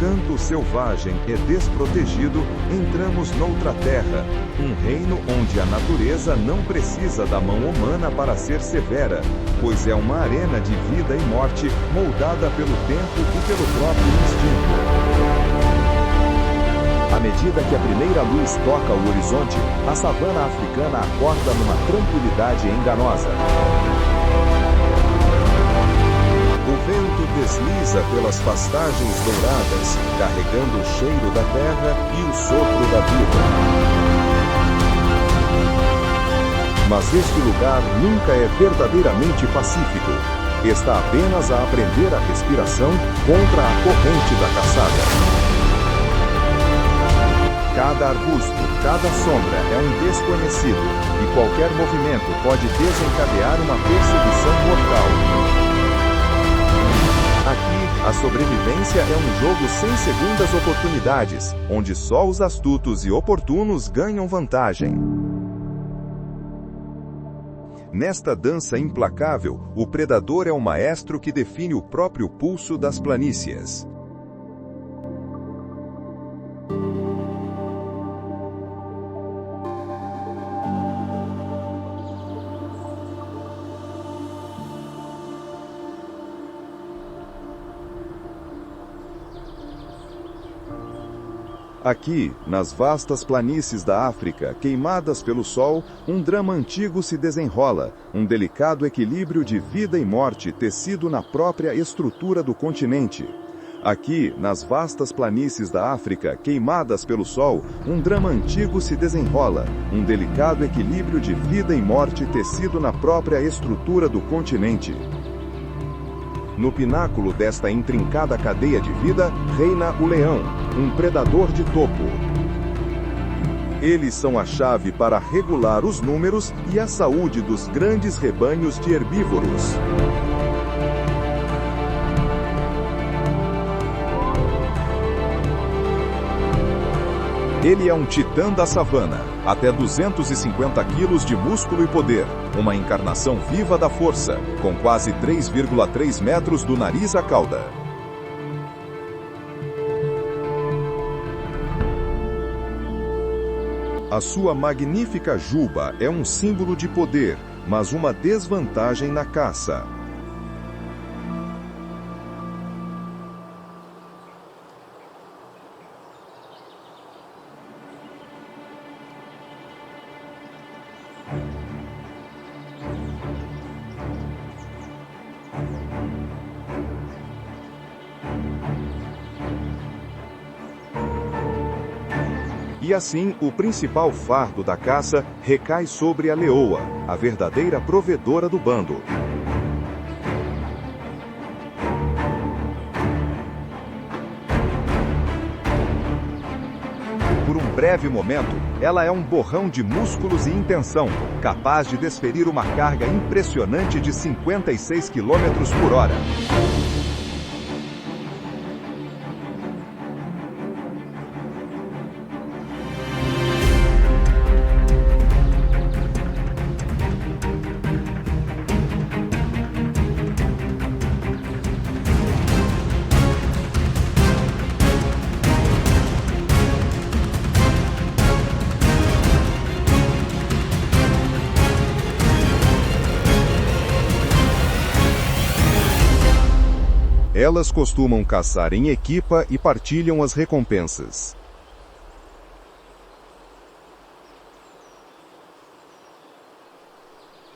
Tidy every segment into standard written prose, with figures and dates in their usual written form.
canto selvagem e desprotegido, entramos noutra terra, um reino onde a natureza não precisa da mão humana para ser severa, pois é uma arena de vida e morte moldada pelo tempo e pelo próprio instinto. À medida que a primeira luz toca o horizonte, a savana africana acorda numa tranquilidade enganosa. O vento desliza pelas pastagens douradas, carregando o cheiro da terra e o sopro da vida. Mas este lugar nunca é verdadeiramente pacífico. Está apenas a aprender a respiração contra a corrente da caçada. Cada arbusto, cada sombra é um desconhecido, e qualquer movimento pode desencadear uma perseguição mortal. Aqui, a sobrevivência é um jogo sem segundas oportunidades, onde só os astutos e oportunos ganham vantagem. Nesta dança implacável, o predador é o maestro que define o próprio pulso das planícies. Aqui, nas vastas planícies da África, queimadas pelo sol, um drama antigo se desenrola, um delicado equilíbrio de vida e morte tecido na própria estrutura do continente. Aqui, nas vastas planícies da África, queimadas pelo sol, um drama antigo se desenrola, um delicado equilíbrio de vida e morte tecido na própria estrutura do continente. No pináculo desta intrincada cadeia de vida, reina o leão, um predador de topo. Eles são a chave para regular os números e a saúde dos grandes rebanhos de herbívoros. Ele é um titã da savana, até 250 quilos de músculo e poder, uma encarnação viva da força, com quase 3,3 metros do nariz à cauda. A sua magnífica juba é um símbolo de poder, mas uma desvantagem na caça. E assim, o principal fardo da caça recai sobre a leoa, a verdadeira provedora do bando. Por um breve momento, ela é um borrão de músculos e intenção, capaz de desferir uma carga impressionante de 56 km por hora. Elas costumam caçar em equipa e partilham as recompensas.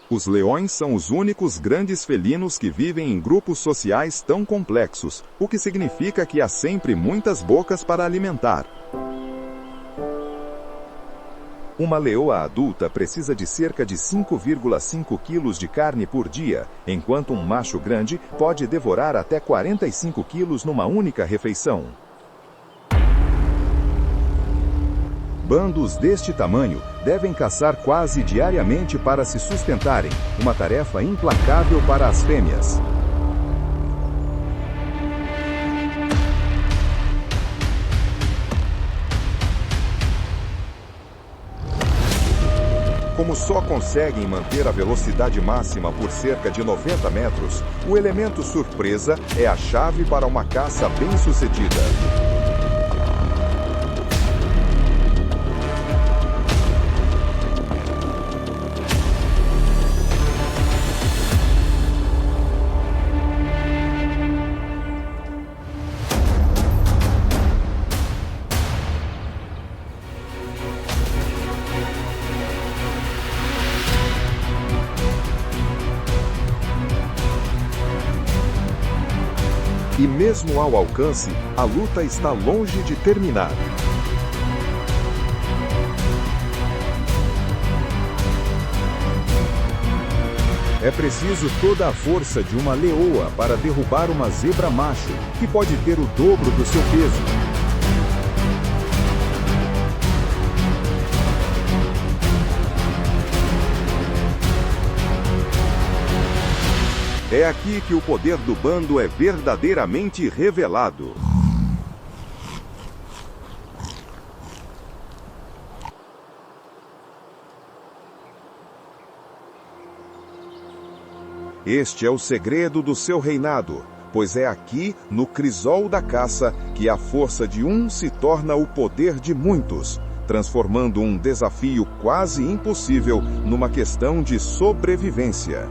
Os leões são os únicos grandes felinos que vivem em grupos sociais tão complexos, o que significa que há sempre muitas bocas para alimentar. Uma leoa adulta precisa de cerca de 5,5 quilos de carne por dia, enquanto um macho grande pode devorar até 45 quilos numa única refeição. Bandos deste tamanho devem caçar quase diariamente para se sustentarem, uma tarefa implacável para as fêmeas. Como só conseguem manter a velocidade máxima por cerca de 90 metros, o elemento surpresa é a chave para uma caça bem-sucedida. E mesmo ao alcance, a luta está longe de terminar. É preciso toda a força de uma leoa para derrubar uma zebra macho, que pode ter o dobro do seu peso. É aqui que o poder do bando é verdadeiramente revelado. Este é o segredo do seu reinado, pois é aqui, no crisol da caça, que a força de um se torna o poder de muitos, transformando um desafio quase impossível numa questão de sobrevivência.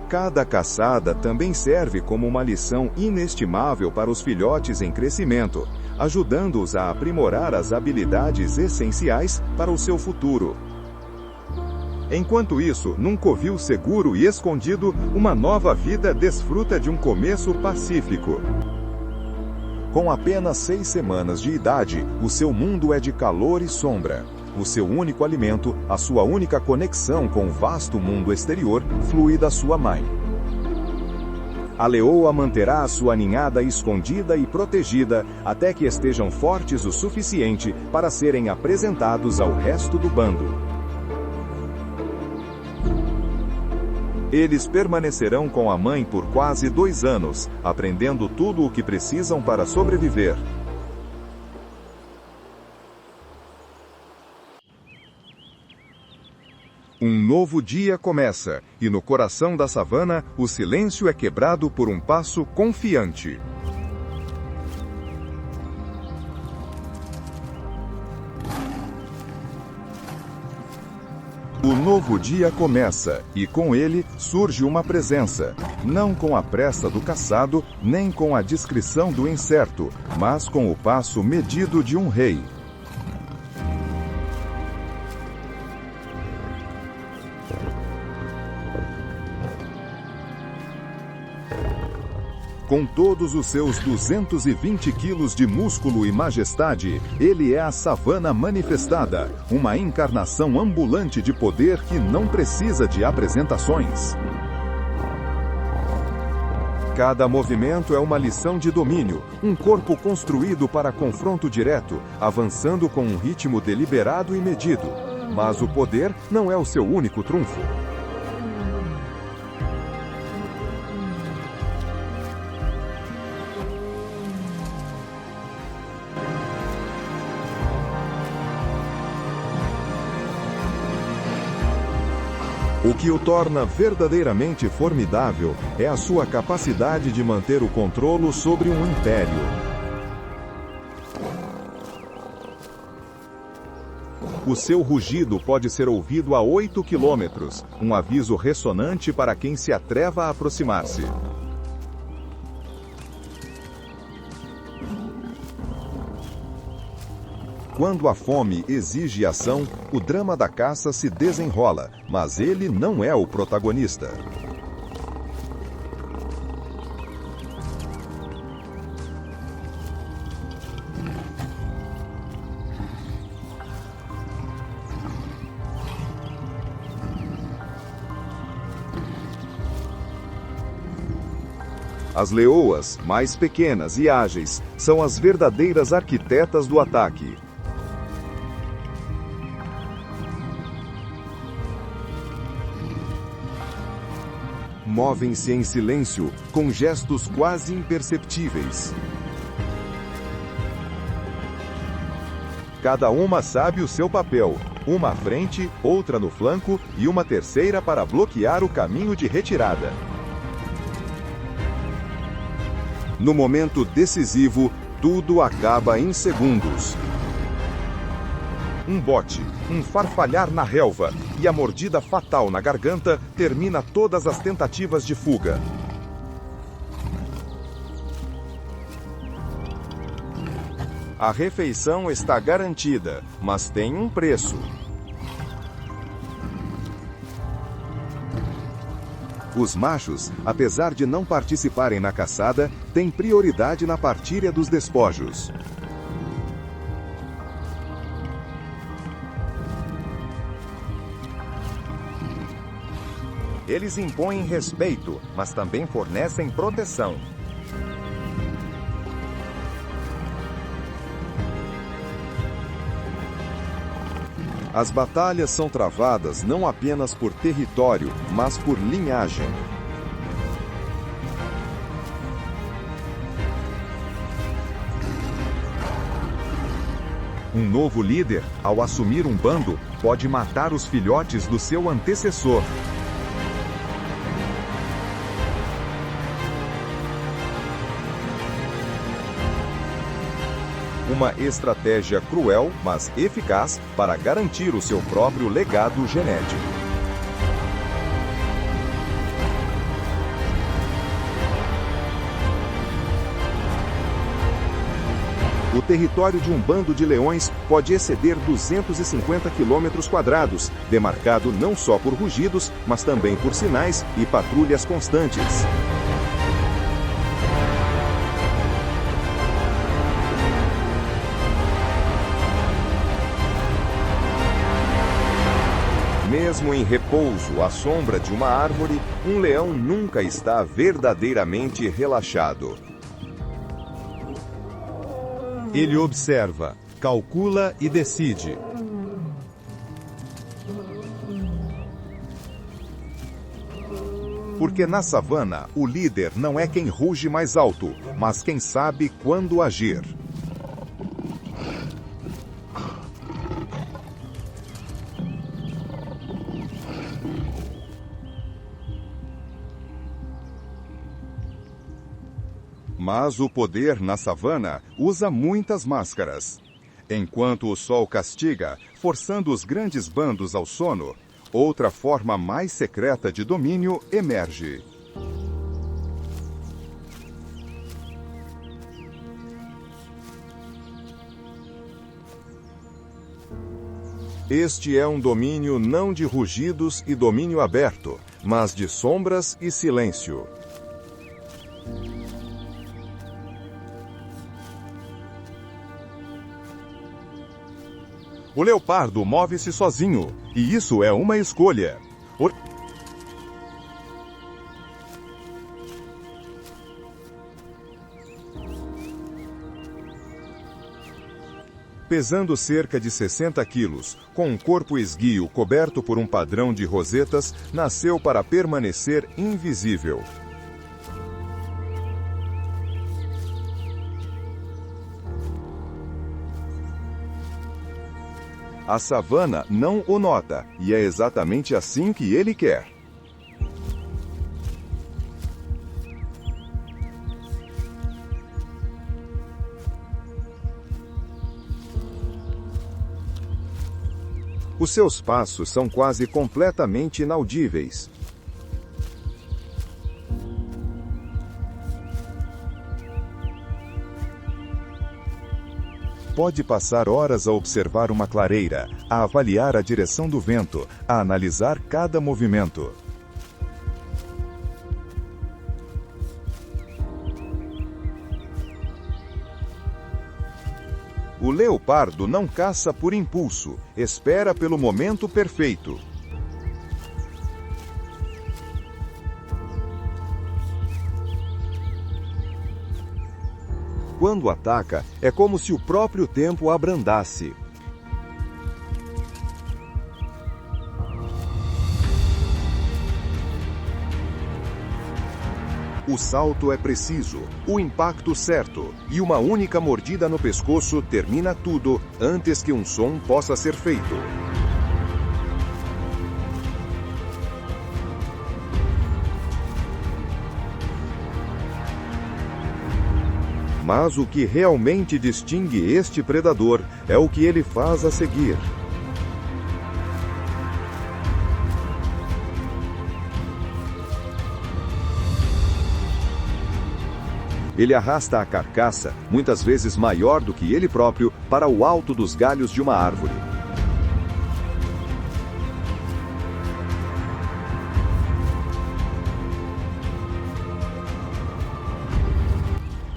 Cada caçada também serve como uma lição inestimável para os filhotes em crescimento, ajudando-os a aprimorar as habilidades essenciais para o seu futuro. Enquanto isso, num covil seguro e escondido, uma nova vida desfruta de um começo pacífico. Com apenas 6 semanas de idade, o seu mundo é de calor e sombra. O seu único alimento, a sua única conexão com o vasto mundo exterior, flui da sua mãe. A leoa manterá a sua ninhada escondida e protegida até que estejam fortes o suficiente para serem apresentados ao resto do bando. Eles permanecerão com a mãe por quase 2 anos, aprendendo tudo o que precisam para sobreviver. Um novo dia começa, e no coração da savana, o silêncio é quebrado por um passo confiante. O novo dia começa, e com ele surge uma presença, não com a pressa do caçado, nem com a discrição do incerto, mas com o passo medido de um rei. Com todos os seus 220 quilos de músculo e majestade, ele é a savana manifestada, uma encarnação ambulante de poder que não precisa de apresentações. Cada movimento é uma lição de domínio, um corpo construído para confronto direto, avançando com um ritmo deliberado e medido. Mas o poder não é o seu único trunfo. O que o torna verdadeiramente formidável é a sua capacidade de manter o controle sobre um império. O seu rugido pode ser ouvido a 8 quilômetros, um aviso ressonante para quem se atreva a aproximar-se. Quando a fome exige ação, o drama da caça se desenrola, mas ele não é o protagonista. As leoas, mais pequenas e ágeis, são as verdadeiras arquitetas do ataque. Movem-se em silêncio, com gestos quase imperceptíveis. Cada uma sabe o seu papel. Uma à frente, outra no flanco e uma terceira para bloquear o caminho de retirada. No momento decisivo, tudo acaba em segundos. Um bote, um farfalhar na relva e a mordida fatal na garganta termina todas as tentativas de fuga. A refeição está garantida, mas tem um preço. Os machos, apesar de não participarem na caçada, têm prioridade na partilha dos despojos. Eles impõem respeito, mas também fornecem proteção. As batalhas são travadas não apenas por território, mas por linhagem. Um novo líder, ao assumir um bando, pode matar os filhotes do seu antecessor. Uma estratégia cruel, mas eficaz, para garantir o seu próprio legado genético. O território de um bando de leões pode exceder 250 km², demarcado não só por rugidos, mas também por sinais e patrulhas constantes. Mesmo em repouso à sombra de uma árvore, um leão nunca está verdadeiramente relaxado. Ele observa, calcula e decide. Porque na savana, o líder não é quem ruge mais alto, mas quem sabe quando agir. Mas o poder na savana usa muitas máscaras. Enquanto o sol castiga, forçando os grandes bandos ao sono, outra forma mais secreta de domínio emerge. Este é um domínio não de rugidos e domínio aberto, mas de sombras e silêncio. O leopardo move-se sozinho, e isso é uma escolha. Pesando cerca de 60 quilos, com um corpo esguio coberto por um padrão de rosetas, nasceu para permanecer invisível. A savana não o nota, e é exatamente assim que ele quer. Os seus passos são quase completamente inaudíveis. Pode passar horas a observar uma clareira, a avaliar a direção do vento, a analisar cada movimento. O leopardo não caça por impulso, espera pelo momento perfeito. Quando ataca, é como se o próprio tempo abrandasse. O O salto é preciso, o impacto certo, e uma única mordida no pescoço termina tudo antes que um som possa ser feito. Mas o que realmente distingue este predador é o que ele faz a seguir. Ele arrasta a carcaça, muitas vezes maior do que ele próprio, para o alto dos galhos de uma árvore.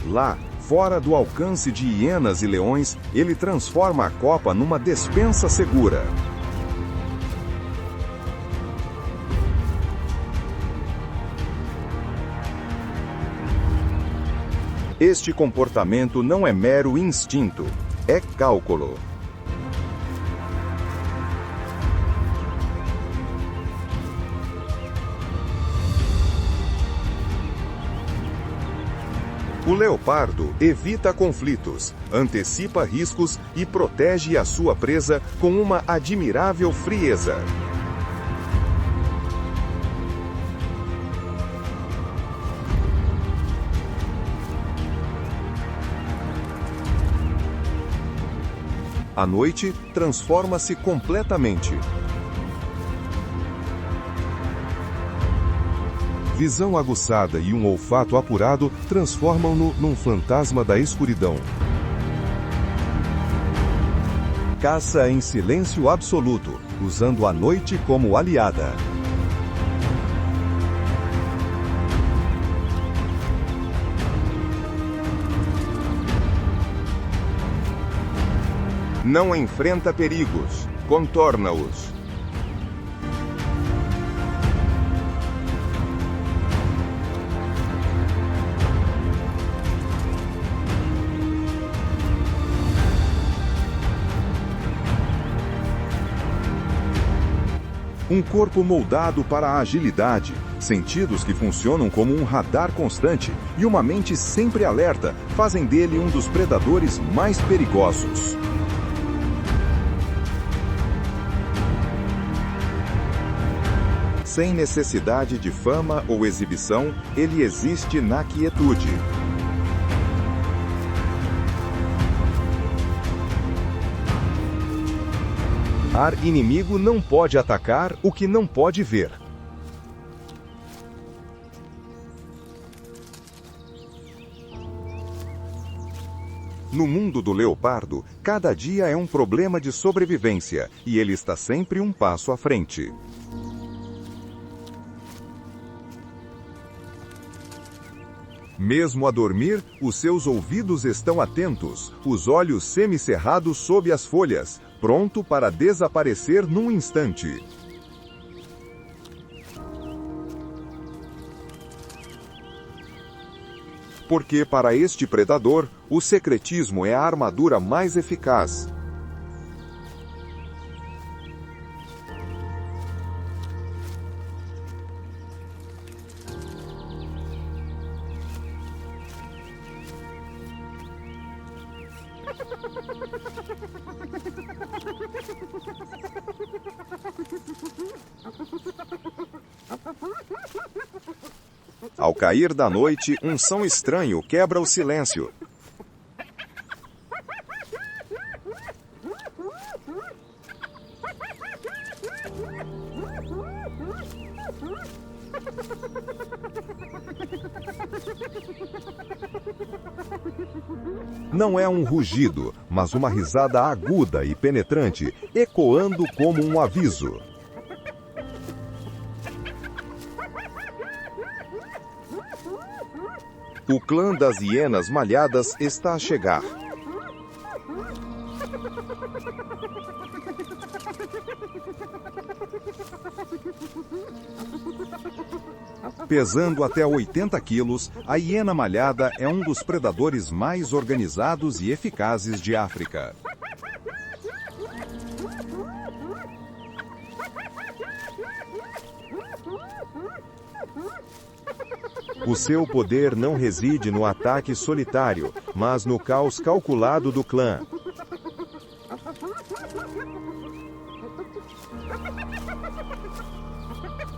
Lá, fora do alcance de hienas e leões, ele transforma a copa numa despensa segura. Este comportamento não é mero instinto, é cálculo. O leopardo evita conflitos, antecipa riscos e protege a sua presa com uma admirável frieza. À noite, transforma-se completamente. Visão aguçada e um olfato apurado transformam-no num fantasma da escuridão. Caça em silêncio absoluto, usando a noite como aliada. Não enfrenta perigos, contorna-os. Um corpo moldado para a agilidade, sentidos que funcionam como um radar constante e uma mente sempre alerta fazem dele um dos predadores mais perigosos. Sem necessidade de fama ou exibição, ele existe na quietude. Ar inimigo não pode atacar o que não pode ver. No mundo do leopardo, cada dia é um problema de sobrevivência, e ele está sempre um passo à frente. Mesmo a dormir, os seus ouvidos estão atentos, os olhos semicerrados sob as folhas, pronto para desaparecer num instante. Porque para este predador, o secretismo é a armadura mais eficaz. Ao cair da noite, um som estranho quebra o silêncio. Não é um rugido, mas uma risada aguda e penetrante, ecoando como um aviso. O clã das hienas malhadas está a chegar. Pesando até 80 quilos, a hiena malhada é um dos predadores mais organizados e eficazes de África. O seu poder não reside no ataque solitário, mas no caos calculado do clã.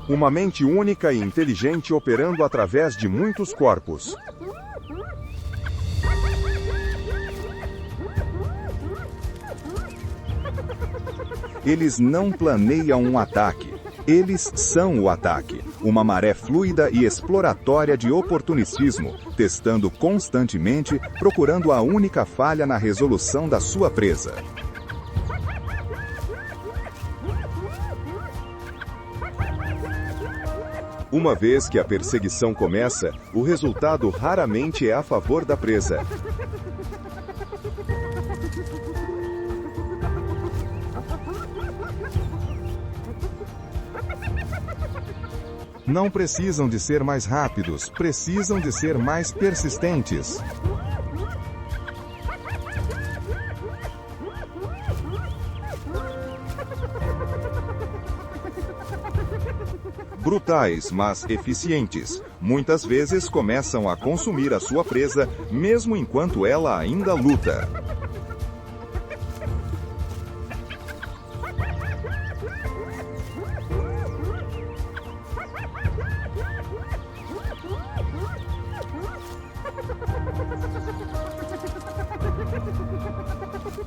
Uma mente única e inteligente operando através de muitos corpos. Eles não planeiam um ataque. Eles são o ataque. Uma maré fluida e exploratória de oportunismo, testando constantemente, procurando a única falha na resolução da sua presa. Uma vez que a perseguição começa, o resultado raramente é a favor da presa. Não precisam de ser mais rápidos, precisam de ser mais persistentes. Brutais, mas eficientes. Muitas vezes começam a consumir a sua presa, mesmo enquanto ela ainda luta.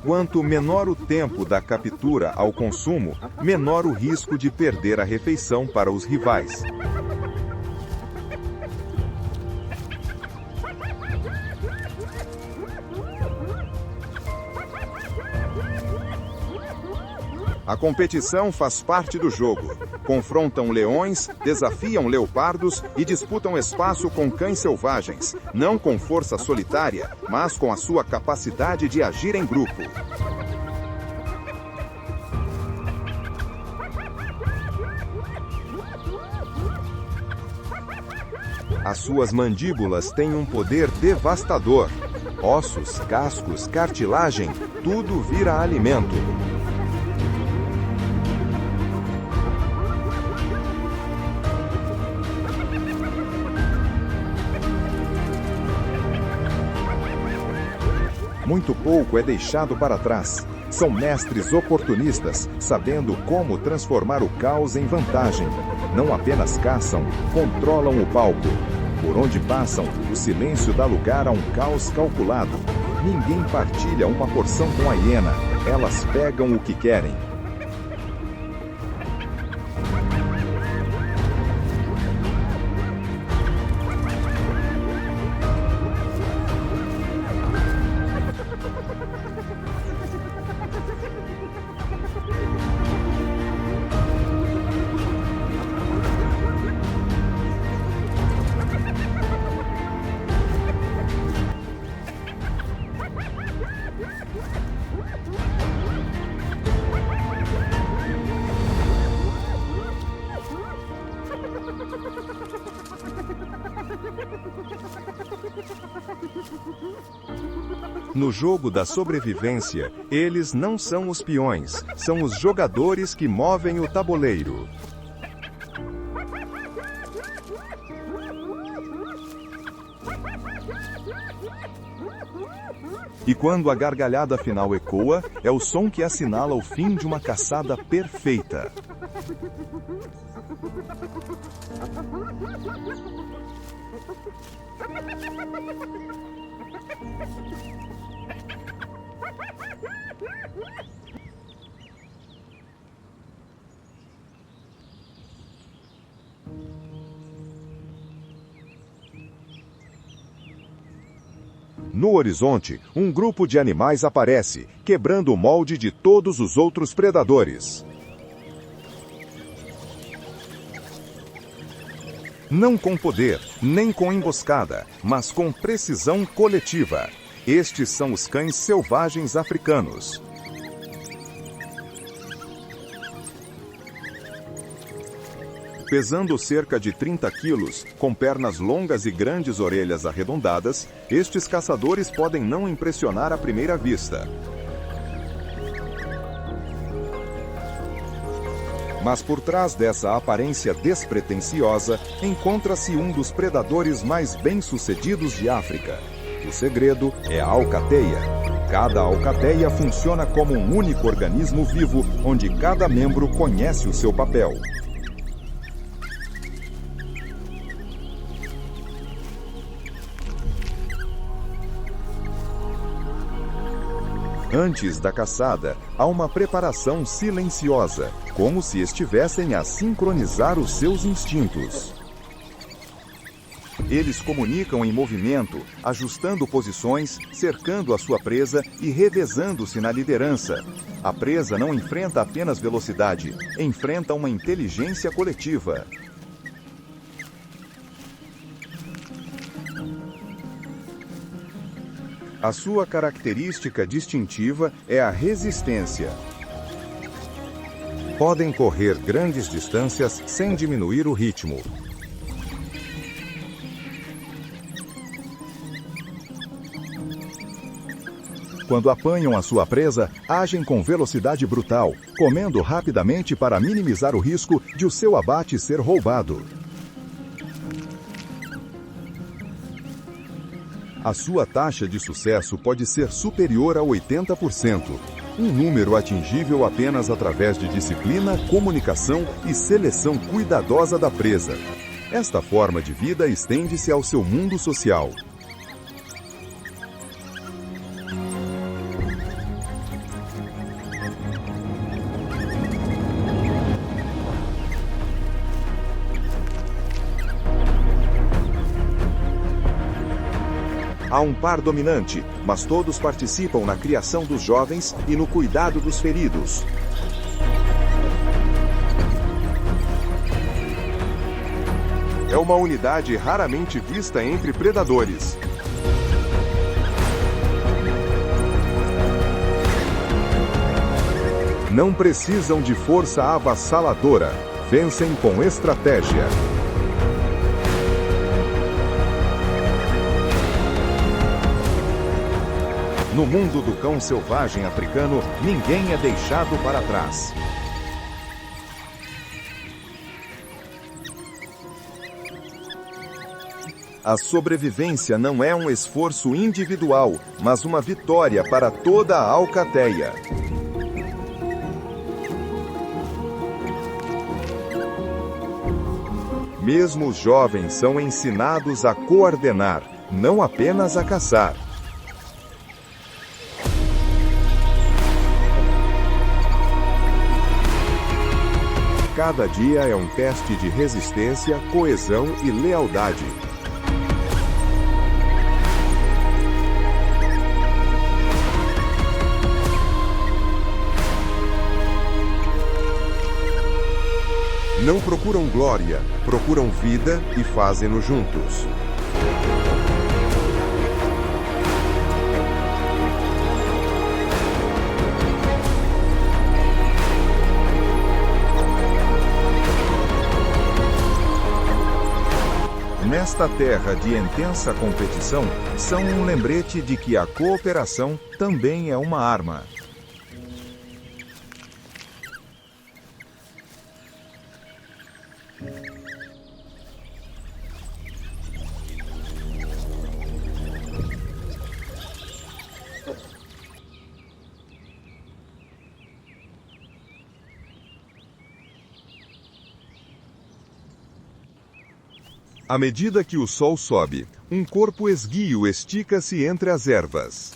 Quanto menor o tempo da captura ao consumo, menor o risco de perder a refeição para os rivais. A competição faz parte do jogo. Confrontam leões, desafiam leopardos e disputam espaço com cães selvagens, não com força solitária, mas com a sua capacidade de agir em grupo. As suas mandíbulas têm um poder devastador. Ossos, cascos, cartilagem, tudo vira alimento. Muito pouco é deixado para trás. São mestres oportunistas, sabendo como transformar o caos em vantagem. Não apenas caçam, controlam o palco. Por onde passam, o silêncio dá lugar a um caos calculado. Ninguém partilha uma porção com a hiena. Elas pegam o que querem. No jogo da sobrevivência, eles não são os peões, são os jogadores que movem o tabuleiro. E quando a gargalhada final ecoa, é o som que assinala o fim de uma caçada perfeita. No horizonte, um grupo de animais aparece, quebrando o molde de todos os outros predadores. Não com poder, nem com emboscada, mas com precisão coletiva. Estes são os cães selvagens africanos. Pesando cerca de 30 quilos, com pernas longas e grandes orelhas arredondadas, estes caçadores podem não impressionar à primeira vista. Mas por trás dessa aparência despretensiosa, encontra-se um dos predadores mais bem-sucedidos de África. O segredo é a alcateia. Cada alcateia funciona como um único organismo vivo, onde cada membro conhece o seu papel. Antes da caçada, há uma preparação silenciosa, como se estivessem a sincronizar os seus instintos. Eles comunicam em movimento, ajustando posições, cercando a sua presa e revezando-se na liderança. A presa não enfrenta apenas velocidade, enfrenta uma inteligência coletiva. A sua característica distintiva é a resistência. Podem correr grandes distâncias sem diminuir o ritmo. Quando apanham a sua presa, agem com velocidade brutal, comendo rapidamente para minimizar o risco de o seu abate ser roubado. A sua taxa de sucesso pode ser superior a 80%, um número atingível apenas através de disciplina, comunicação e seleção cuidadosa da presa. Esta forma de vida estende-se ao seu mundo social. Há um par dominante, mas todos participam na criação dos jovens e no cuidado dos feridos. É uma unidade raramente vista entre predadores. Não precisam de força avassaladora, vencem com estratégia. No mundo do cão selvagem africano, ninguém é deixado para trás. A sobrevivência não é um esforço individual, mas uma vitória para toda a alcateia. Mesmo os jovens são ensinados a coordenar, não apenas a caçar. Cada dia é um teste de resistência, coesão e lealdade. Não procuram glória, procuram vida e fazem-no juntos. Nesta terra de intensa competição, são um lembrete de que a cooperação também é uma arma. À medida que o sol sobe, um corpo esguio estica-se entre as ervas.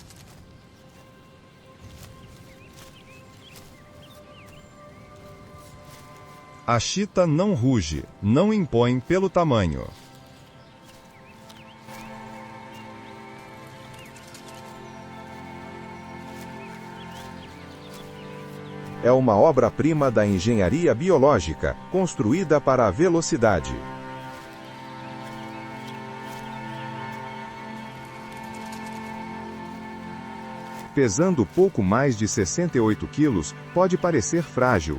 A chita não ruge, não impõe pelo tamanho. É uma obra-prima da engenharia biológica, construída para a velocidade. Pesando pouco mais de 68 quilos, pode parecer frágil.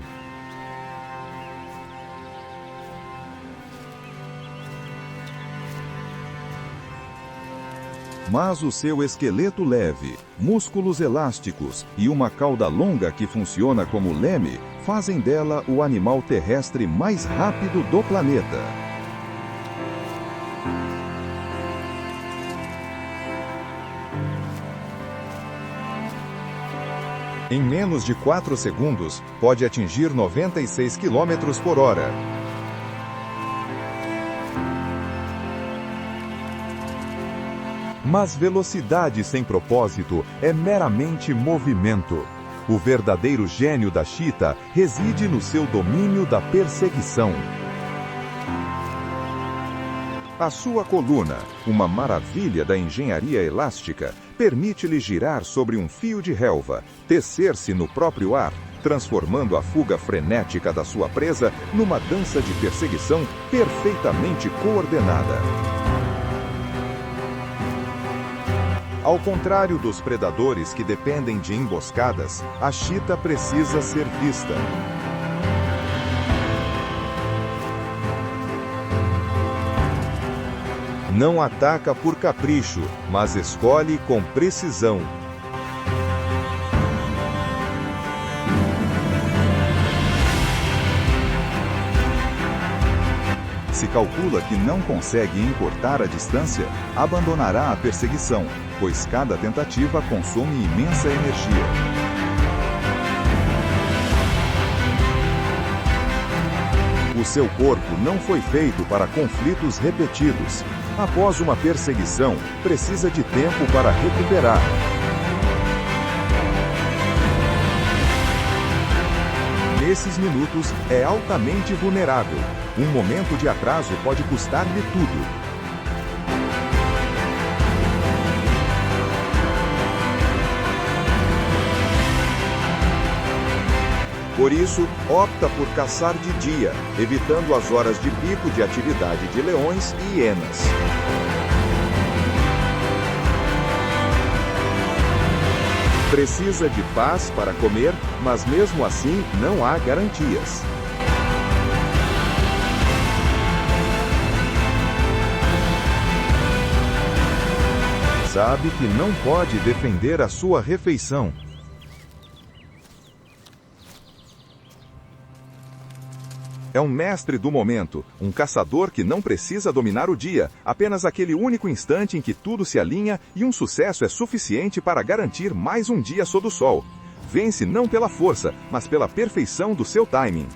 Mas o seu esqueleto leve, músculos elásticos e uma cauda longa que funciona como leme fazem dela o animal terrestre mais rápido do planeta. Em menos de 4 segundos, pode atingir 96 km por hora. Mas velocidade sem propósito é meramente movimento. O verdadeiro gênio da chita reside no seu domínio da perseguição. A sua coluna, uma maravilha da engenharia elástica, permite-lhe girar sobre um fio de relva, tecer-se no próprio ar, transformando a fuga frenética da sua presa numa dança de perseguição perfeitamente coordenada. Ao contrário dos predadores que dependem de emboscadas, a chita precisa ser vista. Não ataca por capricho, mas escolhe com precisão. Se calcula que não consegue encurtar a distância, abandonará a perseguição, pois cada tentativa consome imensa energia. O seu corpo não foi feito para conflitos repetidos. Após uma perseguição, precisa de tempo para recuperar. Nesses minutos, é altamente vulnerável. Um momento de atraso pode custar-lhe tudo. Por isso, opta por caçar de dia, evitando as horas de pico de atividade de leões e hienas. Precisa de paz para comer, mas mesmo assim não há garantias. Sabe que não pode defender a sua refeição. É um mestre do momento, um caçador que não precisa dominar o dia, apenas aquele único instante em que tudo se alinha e um sucesso é suficiente para garantir mais um dia sob o sol. Vence não pela força, mas pela perfeição do seu timing.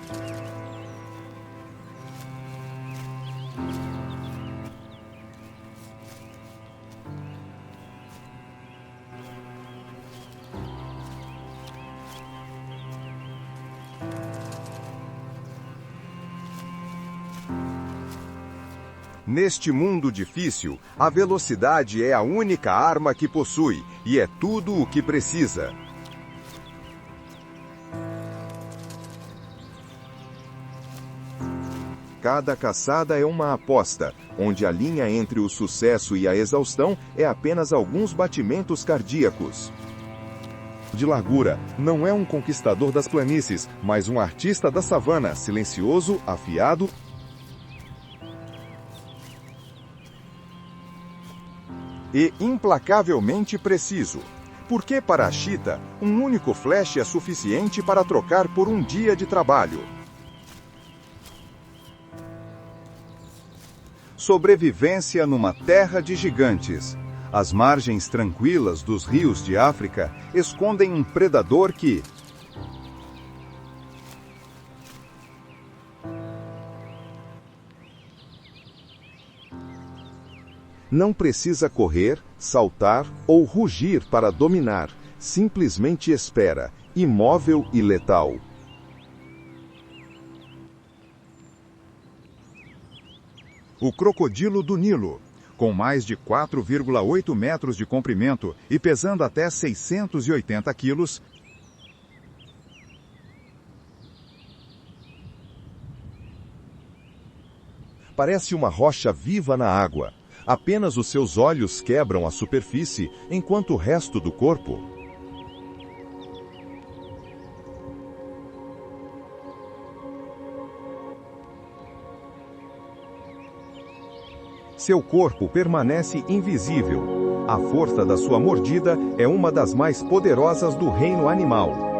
Neste mundo difícil, a velocidade é a única arma que possui, e é tudo o que precisa. Cada caçada é uma aposta, onde a linha entre o sucesso e a exaustão é apenas alguns batimentos cardíacos. De largura, não é um conquistador das planícies, mas um artista da savana, silencioso, afiado e implacavelmente preciso. Porque para a chita, um único flash é suficiente para trocar por um dia de trabalho. Sobrevivência numa terra de gigantes. As margens tranquilas dos rios de África escondem um predador que não precisa correr, saltar ou rugir para dominar. Simplesmente espera, imóvel e letal. O crocodilo do Nilo, com mais de 4,8 metros de comprimento e pesando até 680 quilos, parece uma rocha viva na água. Apenas os seus olhos quebram a superfície, enquanto o resto do corpo seu corpo permanece invisível. A força da sua mordida é uma das mais poderosas do reino animal.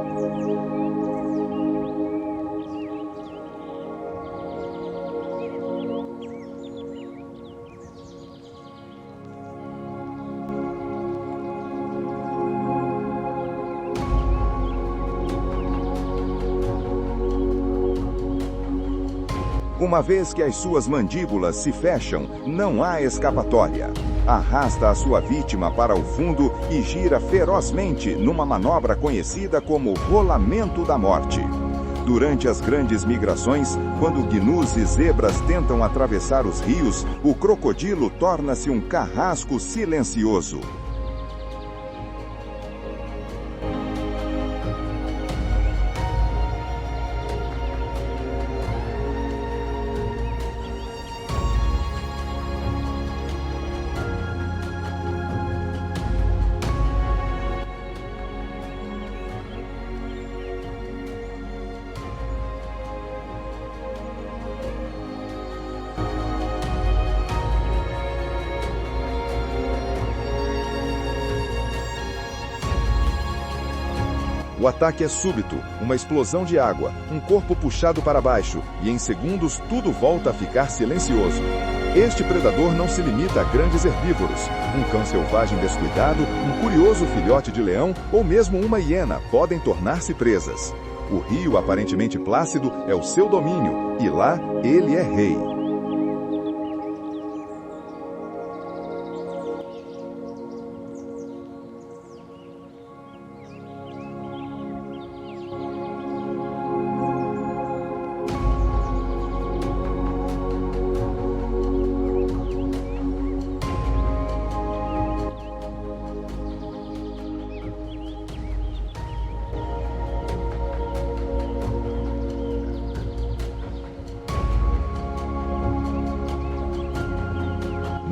Uma vez que as suas mandíbulas se fecham, não há escapatória. Arrasta a sua vítima para o fundo e gira ferozmente numa manobra conhecida como rolamento da morte. Durante as grandes migrações, quando gnus e zebras tentam atravessar os rios, o crocodilo torna-se um carrasco silencioso. O ataque é súbito, uma explosão de água, um corpo puxado para baixo, e em segundos tudo volta a ficar silencioso. Este predador não se limita a grandes herbívoros. Um cão selvagem descuidado, um curioso filhote de leão ou mesmo uma hiena podem tornar-se presas. O rio aparentemente plácido é o seu domínio, e lá ele é rei.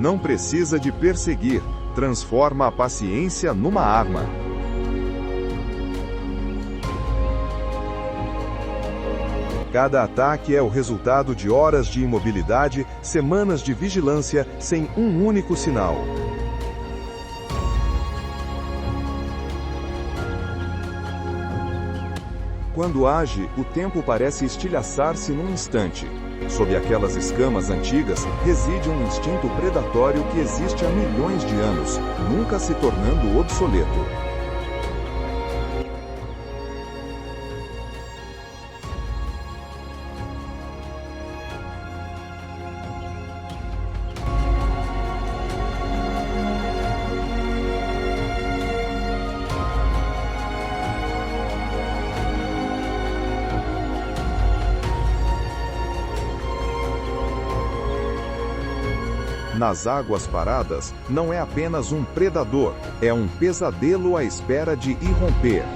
Não precisa de perseguir, transforma a paciência numa arma. Cada ataque é o resultado de horas de imobilidade, semanas de vigilância, sem um único sinal. Quando age, o tempo parece estilhaçar-se num instante. Sob aquelas escamas antigas, reside um instinto predatório que existe há milhões de anos, nunca se tornando obsoleto. Nas águas paradas, não é apenas um predador, é um pesadelo à espera de irromper.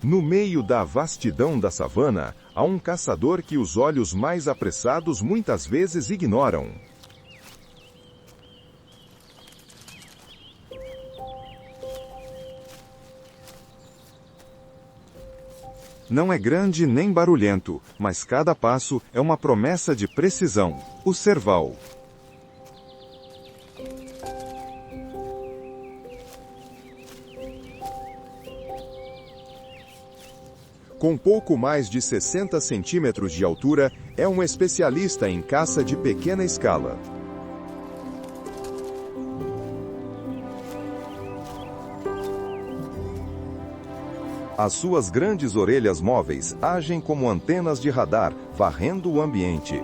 No meio da vastidão da savana, há um caçador que os olhos mais apressados muitas vezes ignoram. Não é grande nem barulhento, mas cada passo é uma promessa de precisão. O serval. Com pouco mais de 60 centímetros de altura, é um especialista em caça de pequena escala. As suas grandes orelhas móveis agem como antenas de radar, varrendo o ambiente.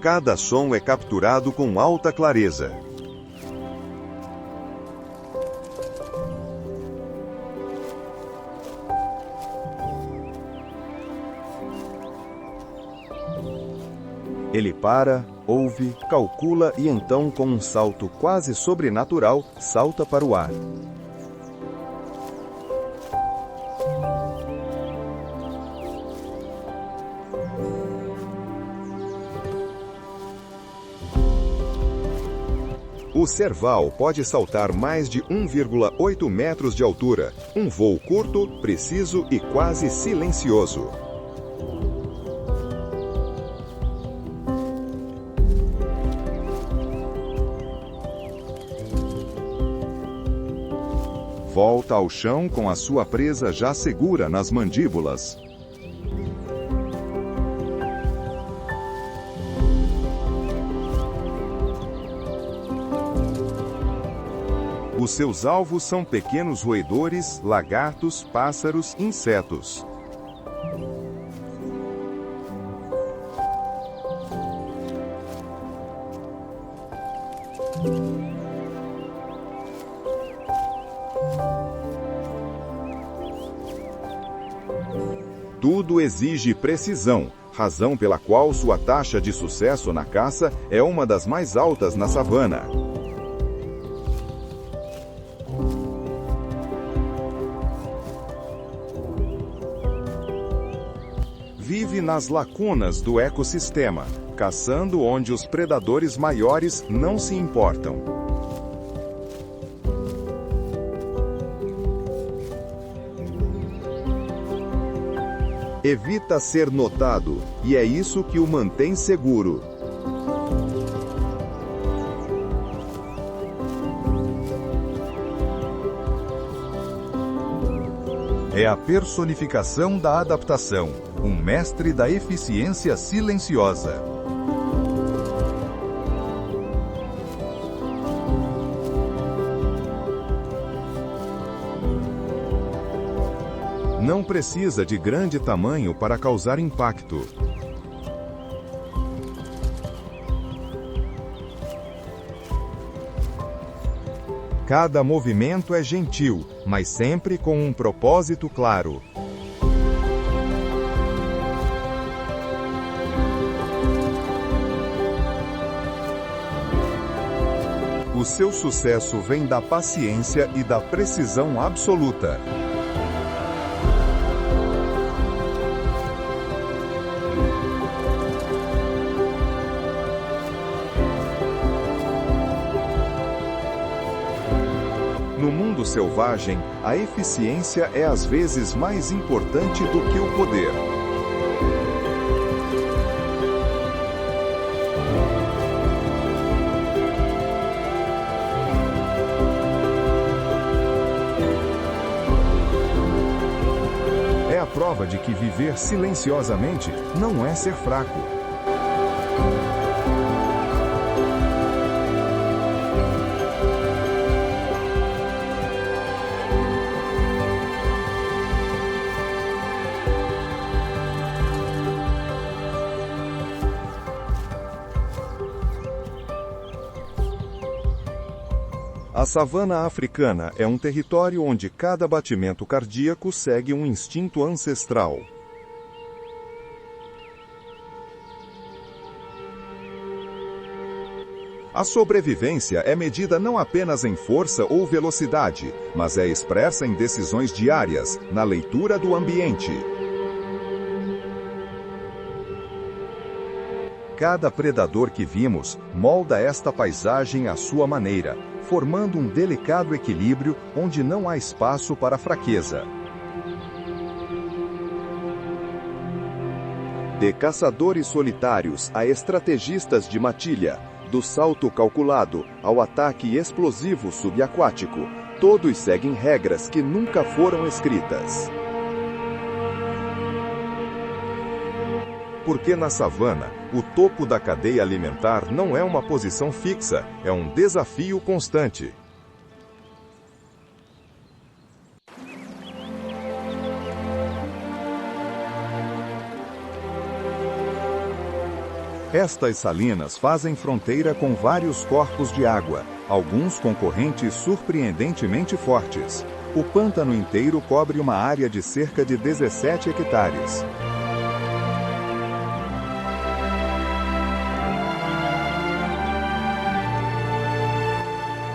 Cada som é capturado com alta clareza. Ele para, ouve, calcula e então, com um salto quase sobrenatural, salta para o ar. O serval pode saltar mais de 1,8 metros de altura, um voo curto, preciso e quase silencioso. Volta ao chão com a sua presa já segura nas mandíbulas. Os seus alvos são pequenos roedores, lagartos, pássaros, insetos. Tudo exige precisão, razão pela qual sua taxa de sucesso na caça é uma das mais altas na savana. Vive nas lacunas do ecossistema, caçando onde os predadores maiores não se importam. Evita ser notado, e é isso que o mantém seguro. É a personificação da adaptação, um mestre da eficiência silenciosa. Não precisa de grande tamanho para causar impacto. Cada movimento é gentil, mas sempre com um propósito claro. O seu sucesso vem da paciência e da precisão absoluta. No mundo selvagem, a eficiência é às vezes mais importante do que o poder. É a prova de que viver silenciosamente não é ser fraco. A savana africana é um território onde cada batimento cardíaco segue um instinto ancestral. A sobrevivência é medida não apenas em força ou velocidade, mas é expressa em decisões diárias, na leitura do ambiente. Cada predador que vimos molda esta paisagem à sua maneira, formando um delicado equilíbrio onde não há espaço para fraqueza. De caçadores solitários a estrategistas de matilha, do salto calculado ao ataque explosivo subaquático, todos seguem regras que nunca foram escritas. Porque na savana, o topo da cadeia alimentar não é uma posição fixa, é um desafio constante. Estas salinas fazem fronteira com vários corpos de água, alguns com correntes surpreendentemente fortes. O pântano inteiro cobre uma área de cerca de 17 hectares.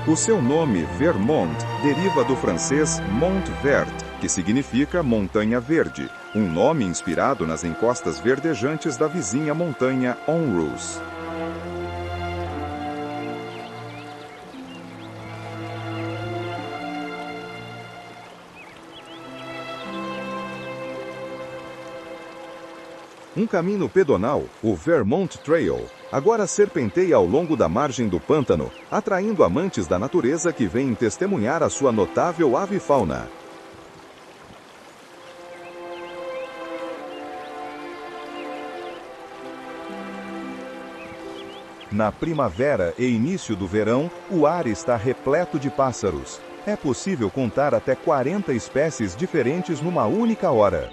O seu nome, Vermont, deriva do francês Mont Vert, que significa montanha verde, um nome inspirado nas encostas verdejantes da vizinha montanha Onrus. Um caminho pedonal, o Vermont Trail, agora serpenteia ao longo da margem do pântano, atraindo amantes da natureza que vêm testemunhar a sua notável avifauna. Na primavera e início do verão, o ar está repleto de pássaros. É possível contar até 40 espécies diferentes numa única hora.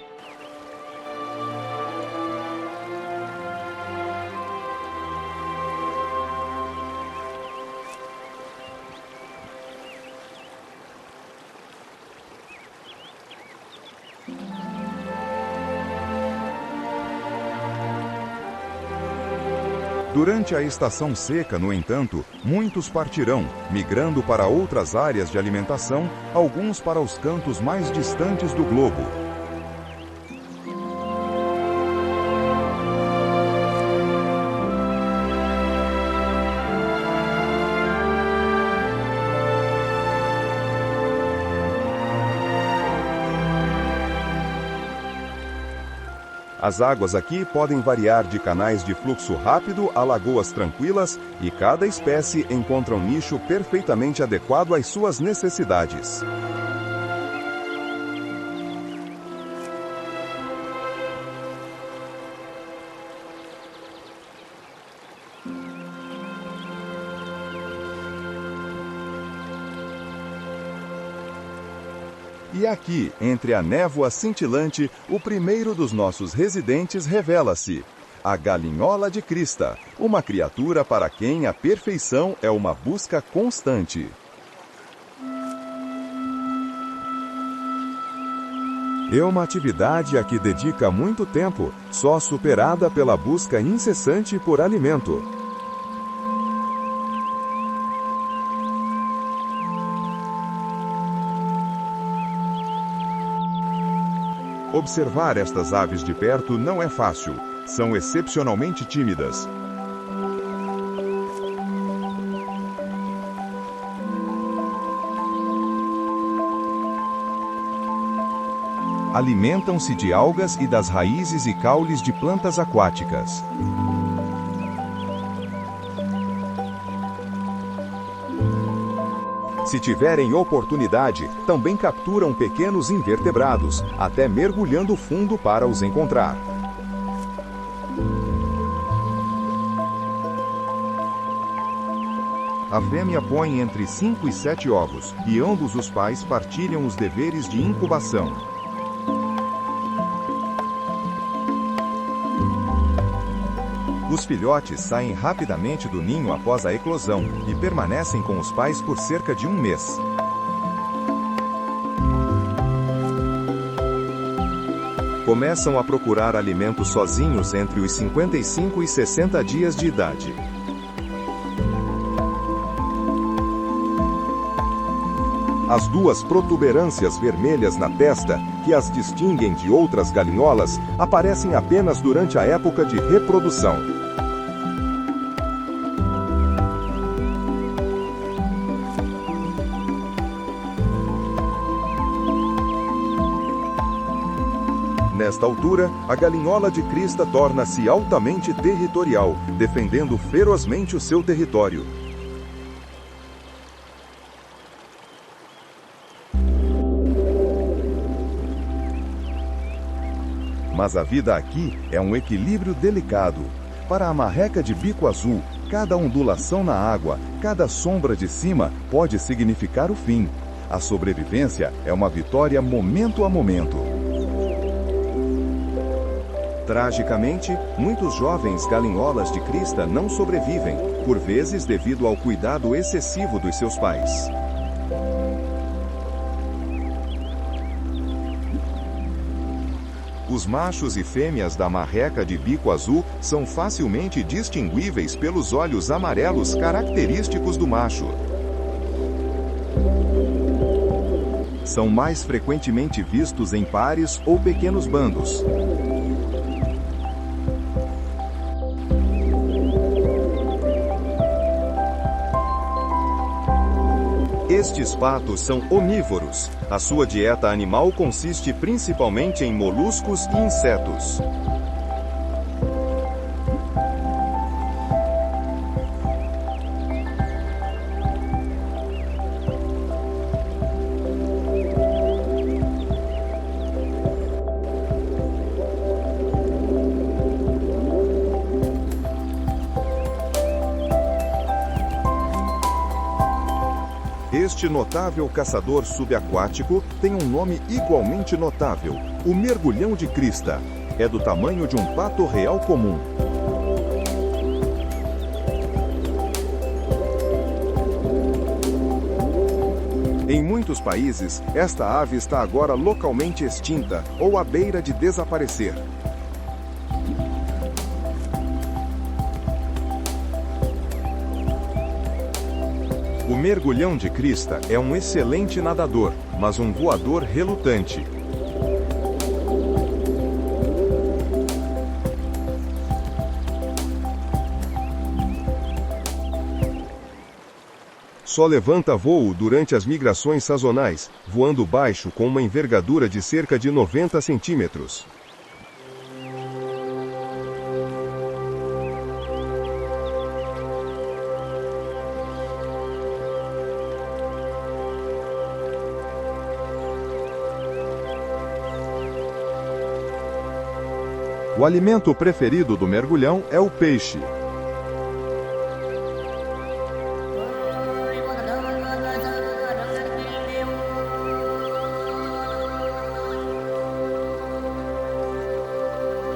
Durante a estação seca, no entanto, muitos partirão, migrando para outras áreas de alimentação, alguns para os cantos mais distantes do globo. As águas aqui podem variar de canais de fluxo rápido a lagoas tranquilas, e cada espécie encontra um nicho perfeitamente adequado às suas necessidades. E aqui, entre a névoa cintilante, o primeiro dos nossos residentes revela-se: a galinhola de crista, uma criatura para quem a perfeição é uma busca constante. É uma atividade a que dedica muito tempo, só superada pela busca incessante por alimento. Observar estas aves de perto não é fácil. São excepcionalmente tímidas. Alimentam-se de algas e das raízes e caules de plantas aquáticas. Se tiverem oportunidade, também capturam pequenos invertebrados, até mergulhando fundo para os encontrar. A fêmea põe entre 5 e 7 ovos, e ambos os pais partilham os deveres de incubação. Os filhotes saem rapidamente do ninho após a eclosão e permanecem com os pais por cerca de um mês. Começam a procurar alimento sozinhos entre os 55 e 60 dias de idade. As duas protuberâncias vermelhas na testa, que as distinguem de outras galinholas, aparecem apenas durante a época de reprodução. Nesta altura, a galinhola de crista torna-se altamente territorial, defendendo ferozmente o seu território. Mas a vida aqui é um equilíbrio delicado. Para a marreca de bico azul, cada ondulação na água, cada sombra de cima pode significar o fim. A sobrevivência é uma vitória momento a momento. Tragicamente, muitos jovens galinholas de crista não sobrevivem, por vezes devido ao cuidado excessivo dos seus pais. Os machos e fêmeas da marreca de bico azul são facilmente distinguíveis pelos olhos amarelos característicos do macho. São mais frequentemente vistos em pares ou pequenos bandos. Estes patos são onívoros. A sua dieta animal consiste principalmente em moluscos e insetos. Este notável caçador subaquático tem um nome igualmente notável, o mergulhão de crista. É do tamanho de um pato real comum. Em muitos países, esta ave está agora localmente extinta ou à beira de desaparecer. O mergulhão de crista é um excelente nadador, mas um voador relutante. Só levanta voo durante as migrações sazonais, voando baixo com uma envergadura de cerca de 90 centímetros. O alimento preferido do mergulhão é o peixe.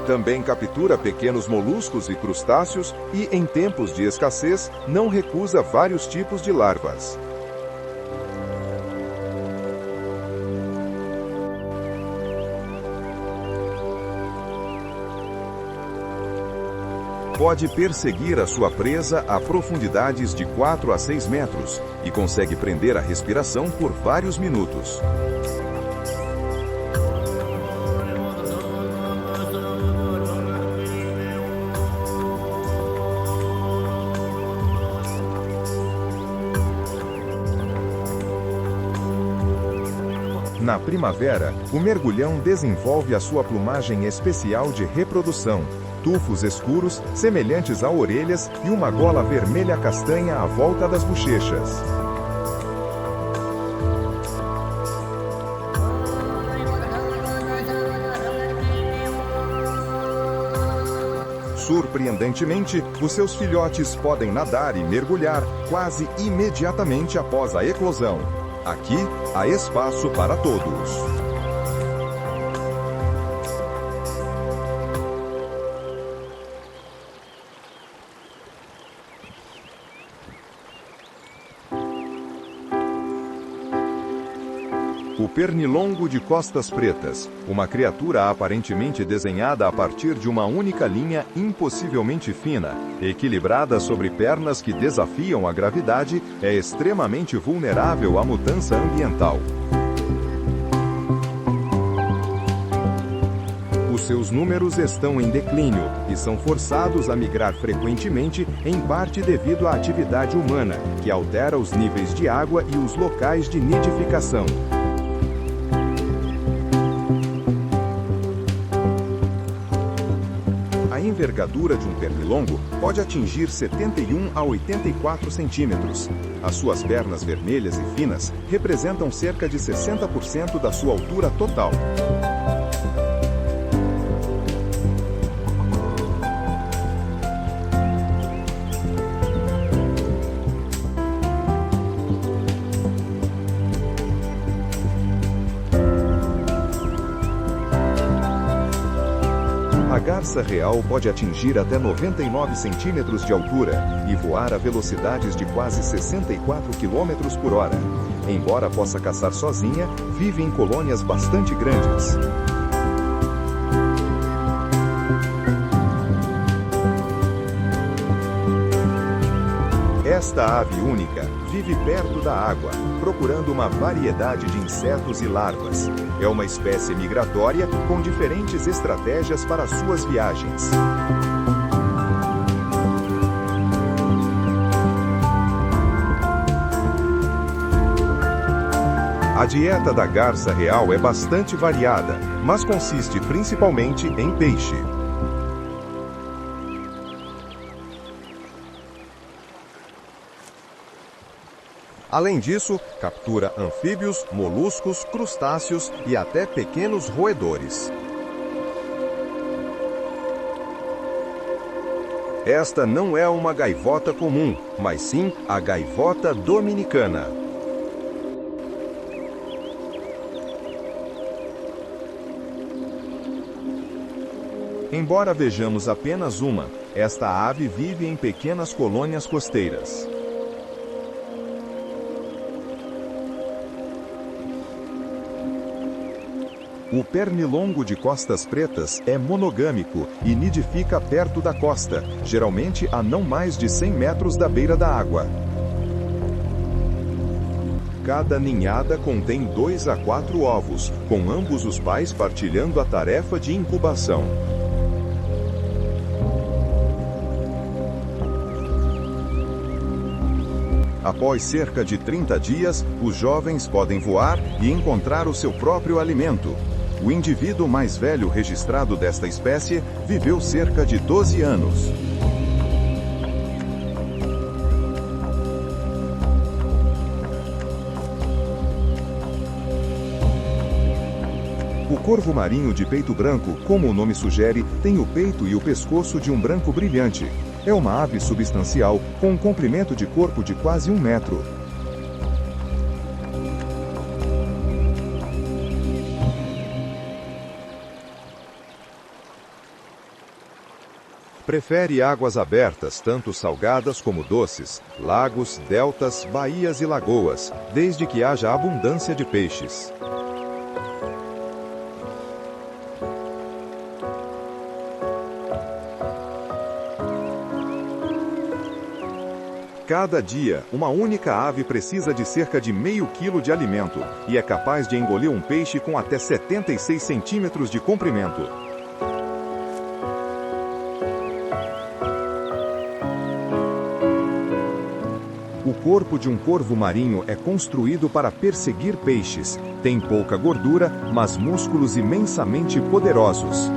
Também captura pequenos moluscos e crustáceos e, em tempos de escassez, não recusa vários tipos de larvas. Pode perseguir a sua presa a profundidades de 4 a 6 metros e consegue prender a respiração por vários minutos. Na primavera, o mergulhão desenvolve a sua plumagem especial de reprodução, tufos escuros, semelhantes a orelhas e uma gola vermelha castanha à volta das bochechas. Surpreendentemente, os seus filhotes podem nadar e mergulhar quase imediatamente após a eclosão. Aqui, há espaço para todos. O pernilongo de costas pretas, uma criatura aparentemente desenhada a partir de uma única linha impossivelmente fina, equilibrada sobre pernas que desafiam a gravidade, é extremamente vulnerável à mudança ambiental. Os seus números estão em declínio e são forçados a migrar frequentemente, em parte devido à atividade humana, que altera os níveis de água e os locais de nidificação. A envergadura de um pernilongo pode atingir 71 a 84 centímetros. As suas pernas vermelhas e finas representam cerca de 60% da sua altura total. A garça real pode atingir até 99 centímetros de altura e voar a velocidades de quase 64 km por hora. Embora possa caçar sozinha, vive em colônias bastante grandes. Esta ave única vive perto da água, procurando uma variedade de insetos e larvas. É uma espécie migratória com diferentes estratégias para suas viagens. A dieta da garça real é bastante variada, mas consiste principalmente em peixe. Além disso, captura anfíbios, moluscos, crustáceos e até pequenos roedores. Esta não é uma gaivota comum, mas sim a gaivota dominicana. Embora vejamos apenas uma, esta ave vive em pequenas colônias costeiras. O pernilongo de costas pretas é monogâmico e nidifica perto da costa, geralmente a não mais de 100 metros da beira da água. Cada ninhada contém 2 a 4 ovos, com ambos os pais partilhando a tarefa de incubação. Após cerca de 30 dias, os jovens podem voar e encontrar o seu próprio alimento. O indivíduo mais velho registrado desta espécie viveu cerca de 12 anos. O corvo marinho de peito branco, como o nome sugere, tem o peito e o pescoço de um branco brilhante. É uma ave substancial, com um comprimento de corpo de quase 1 metro. Prefere águas abertas, tanto salgadas como doces, lagos, deltas, baías e lagoas, desde que haja abundância de peixes. Cada dia, uma única ave precisa de cerca de meio quilo de alimento e é capaz de engolir um peixe com até 76 centímetros de comprimento. O corpo de um corvo marinho é construído para perseguir peixes. Tem pouca gordura, mas músculos imensamente poderosos.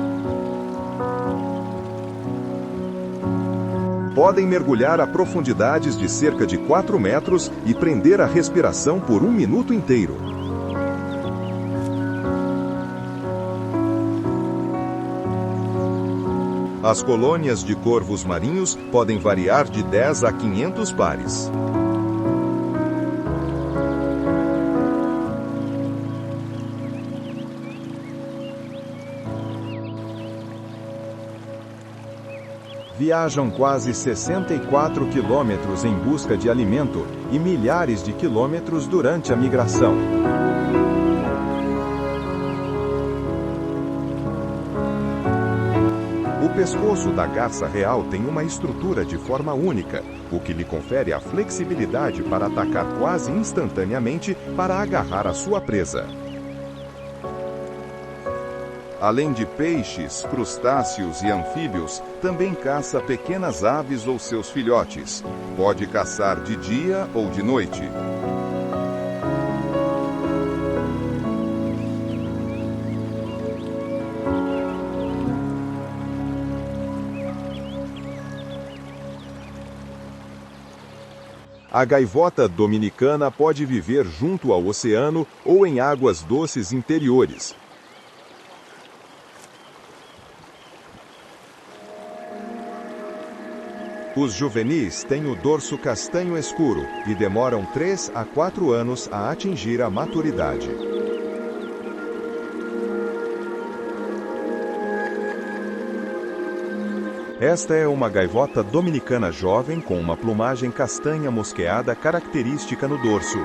Podem mergulhar a profundidades de cerca de 4 metros e prender a respiração por 1 minuto inteiro. As colônias de corvos marinhos podem variar de 10 a 500 pares. Viajam quase 64 quilômetros em busca de alimento e milhares de quilômetros durante a migração. O pescoço da garça real tem uma estrutura de forma única, o que lhe confere a flexibilidade para atacar quase instantaneamente para agarrar a sua presa. Além de peixes, crustáceos e anfíbios, também caça pequenas aves ou seus filhotes. Pode caçar de dia ou de noite. A gaivota dominicana pode viver junto ao oceano ou em águas doces interiores. Os juvenis têm o dorso castanho escuro e demoram 3 a 4 anos a atingir a maturidade. Esta é uma gaivota dominicana jovem com uma plumagem castanha mosqueada característica no dorso.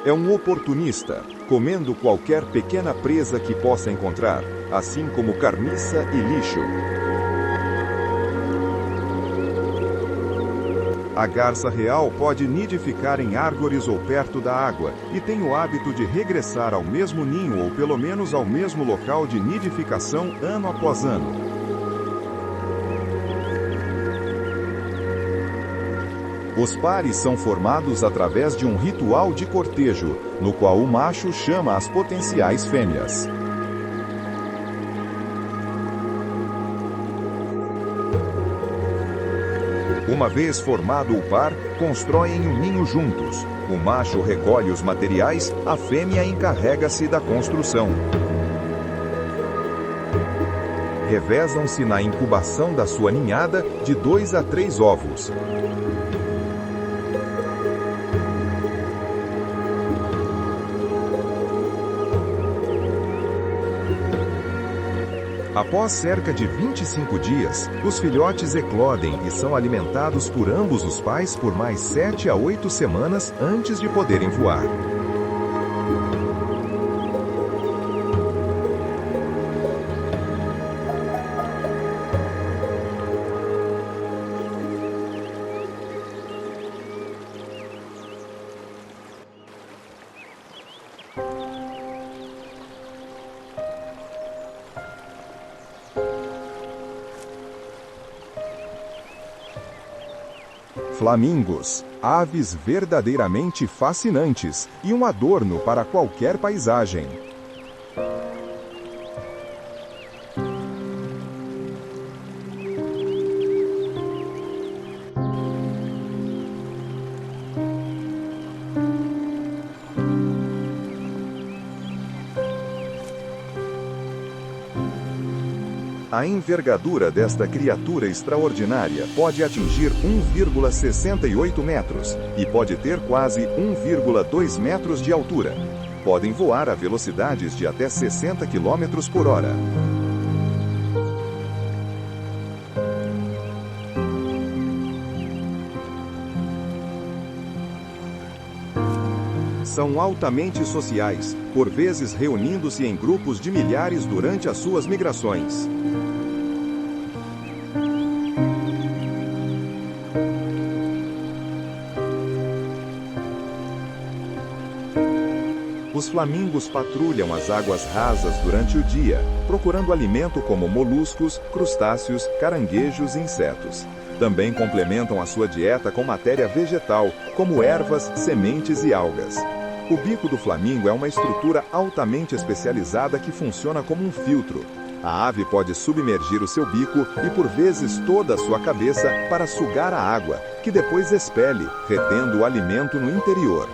É um oportunista, comendo qualquer pequena presa que possa encontrar, assim como carniça e lixo. A garça real pode nidificar em árvores ou perto da água e tem o hábito de regressar ao mesmo ninho ou pelo menos ao mesmo local de nidificação ano após ano. Os pares são formados através de um ritual de cortejo, no qual o macho chama as potenciais fêmeas. Uma vez formado o par, constroem um ninho juntos. O macho recolhe os materiais, a fêmea encarrega-se da construção. Revezam-se na incubação da sua ninhada de 2 a 3 ovos. Após cerca de 25 dias, os filhotes eclodem e são alimentados por ambos os pais por mais 7 a 8 semanas antes de poderem voar. Flamingos, aves verdadeiramente fascinantes e um adorno para qualquer paisagem. A envergadura desta criatura extraordinária pode atingir 1,68 metros e pode ter quase 1,2 metros de altura. Podem voar a velocidades de até 60 km por hora. São altamente sociais, por vezes reunindo-se em grupos de milhares durante as suas migrações. Os flamingos patrulham as águas rasas durante o dia, procurando alimento como moluscos, crustáceos, caranguejos e insetos. Também complementam a sua dieta com matéria vegetal, como ervas, sementes e algas. O bico do flamingo é uma estrutura altamente especializada que funciona como um filtro. A ave pode submergir o seu bico e por vezes toda a sua cabeça para sugar a água, que depois expele, retendo o alimento no interior.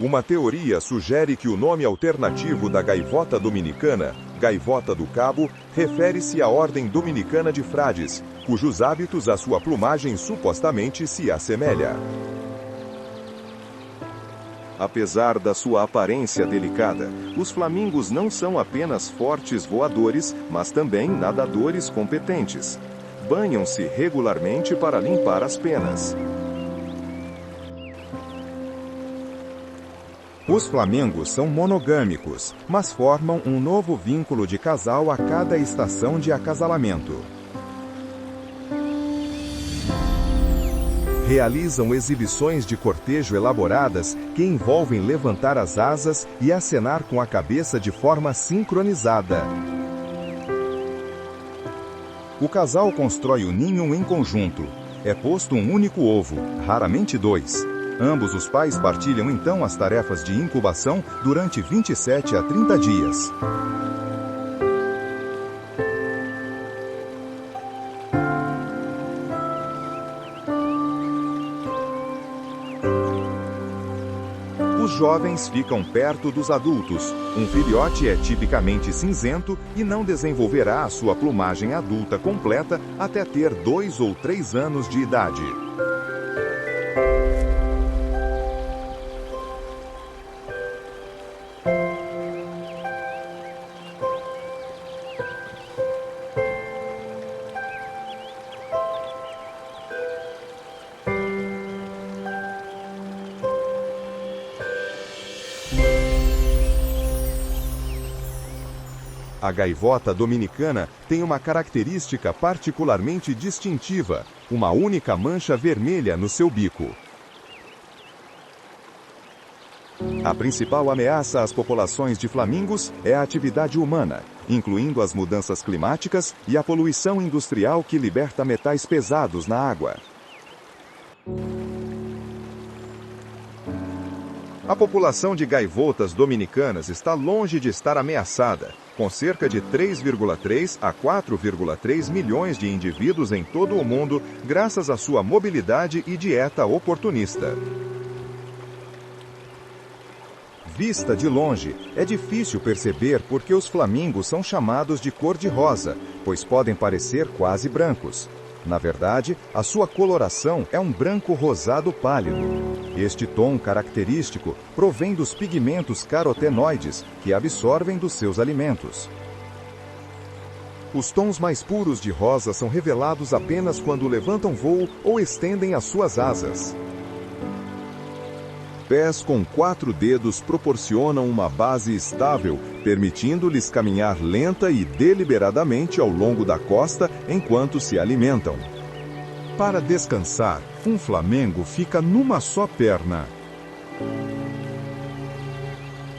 Uma teoria sugere que o nome alternativo da gaivota dominicana, gaivota do cabo, refere-se à ordem dominicana de frades, cujos hábitos à sua plumagem supostamente se assemelha. Apesar da sua aparência delicada, os flamingos não são apenas fortes voadores, mas também nadadores competentes. Banham-se regularmente para limpar as penas. Os flamingos são monogâmicos, mas formam um novo vínculo de casal a cada estação de acasalamento. Realizam exibições de cortejo elaboradas que envolvem levantar as asas e acenar com a cabeça de forma sincronizada. O casal constrói o ninho em conjunto. É posto um único ovo, raramente dois. Ambos os pais partilham então as tarefas de incubação durante 27 a 30 dias. Os jovens ficam perto dos adultos. Um filhote é tipicamente cinzento e não desenvolverá a sua plumagem adulta completa até ter 2 ou 3 anos de idade. A gaivota dominicana tem uma característica particularmente distintiva, uma única mancha vermelha no seu bico. A principal ameaça às populações de flamingos é a atividade humana, incluindo as mudanças climáticas e a poluição industrial que liberta metais pesados na água. A população de gaivotas dominicanas está longe de estar ameaçada, com cerca de 3,3 a 4,3 milhões de indivíduos em todo o mundo, graças à sua mobilidade e dieta oportunista. Vista de longe, é difícil perceber por que os flamingos são chamados de cor-de-rosa, pois podem parecer quase brancos. Na verdade, a sua coloração é um branco rosado pálido. Este tom característico provém dos pigmentos carotenoides, que absorvem dos seus alimentos. Os tons mais puros de rosa são revelados apenas quando levantam voo ou estendem as suas asas. Pés com 4 dedos proporcionam uma base estável, permitindo-lhes caminhar lenta e deliberadamente ao longo da costa enquanto se alimentam. Para descansar, um flamengo fica numa só perna.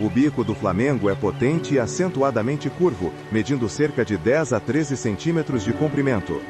O bico do flamengo é potente e acentuadamente curvo, medindo cerca de 10 a 13 centímetros de comprimento.